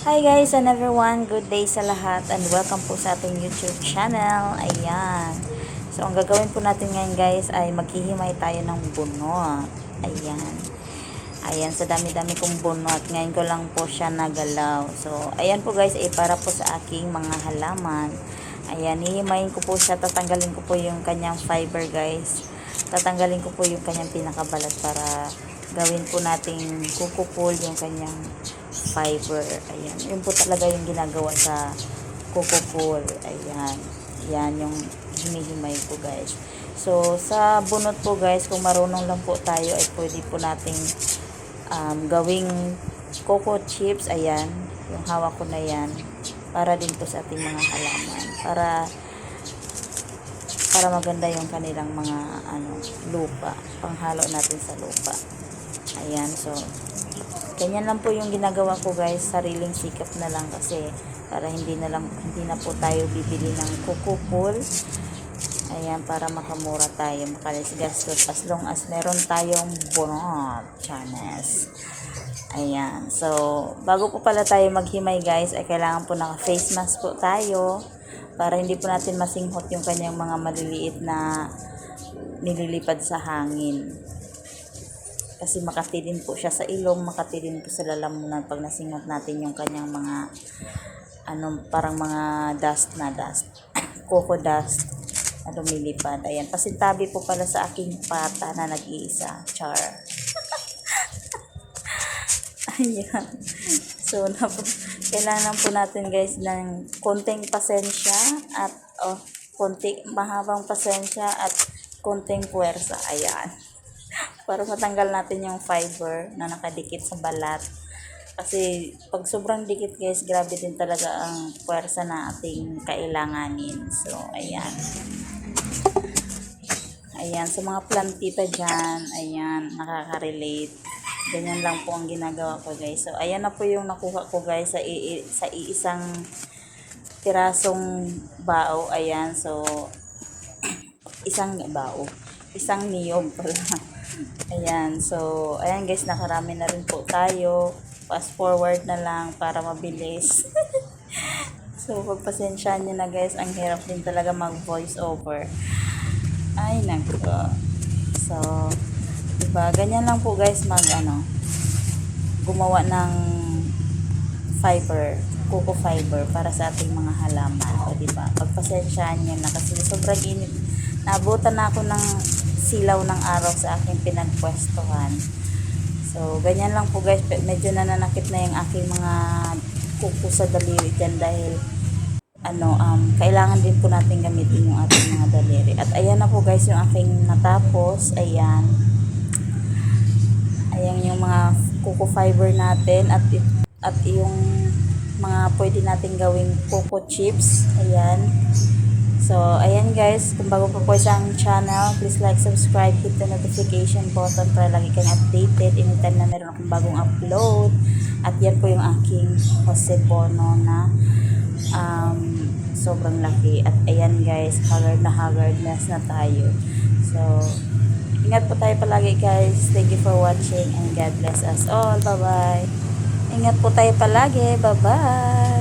Hi guys and everyone, good day sa lahat and welcome po sa ating YouTube channel. Ayan. So ang gagawin po natin ngayon guys ay maghihimay tayo ng bunot. Ayan. Ayan, sa dami-dami kong bunot. Ngayon ko lang po siya nagalaw. So ayan po guys ay para po sa aking mga halaman. Ayan, hihimayin ko po siya. Tatanggalin ko po yung kanyang fiber guys. Tatanggalin ko po yung kanyang pinakabalat para gawin po nating kukupul yung kanyang fiber. Ayan. Yun po talaga yung ginagawa sa kukupul. Ayan. Yan yung hinihimay ko guys. So, sa bunot po guys, kung marunong lang po tayo ay pwede po nating gawing coco chips. Ayan. Yung hawak ko na yan. Para din po sa ating mga halaman. Para maganda yung kanilang mga lupa. Panghalo natin sa lupa. Ayan. So, ganyan lang po yung ginagawa ko guys, sariling sikap na lang kasi para hindi na po tayo bibili ng kukupul. Ayan, para makamura tayo, makalis-gastos as long as meron tayong bunot, chanes. Ayan, so bago po pala tayo maghimay guys, ay kailangan po naka face mask po tayo para hindi po natin masinghot yung kanyang mga maliliit na nililipad sa hangin. Kasi makati din po siya sa ilong, makati din po sa lalamunan pag nasingot natin yung kanyang mga parang mga dust, coco dust na lumilipad. Ayan, pasintabi po pala sa aking pata na nag-iisa. Char. Ayan. So, kailangan po natin guys ng konting pasensya at konting mahabang pasensya at konting puwersa. Ayan. Para matanggal natin yung fiber na nakadikit sa balat. Kasi pag sobrang dikit guys, grabe din talaga ang puwersa na ating kailanganin. So, ayan. Ayan, sa mga plantita dyan, ayan, nakaka-relate. Ganyan lang po ang ginagawa ko guys. So, ayan na po yung nakuha ko guys sa iisang pirasong bao. Ayan, so, isang niyog pala. Ayan, so, ayan guys, nakarami na rin po tayo. Fast forward na lang para mabilis. So, pagpasensyaan nyo na guys, ang hirap din talaga mag voice over. Ay, nako. So, diba, ganyan lang po guys gumawa ng coco fiber para sa ating mga halaman. O diba, pagpasensyaan nyo na kasi sobrang init. Naabutan na ako ng silaw ng araw sa aking pinagpwestuhan. So, ganyan lang po guys. Medyo nananakit na yung aking mga kuko sa daliri dyan dahil kailangan din po natin gamitin yung ating mga daliri. At ayan na po guys yung aking natapos. Ayan. Ayan yung mga coco fiber natin at yung mga pwede natin gawing coco chips. Ayan. So, ayan guys, kung bago po sa ang channel, please like, subscribe, hit the notification button para lagi kayong updated anytime na meron akong bagong upload. At yan po yung aking Jose Bono na sobrang laki. At ayan guys, haggardness na tayo. So, ingat po tayo palagi guys. Thank you for watching and God bless us all. Bye-bye. Ingat po tayo palagi. Bye-bye.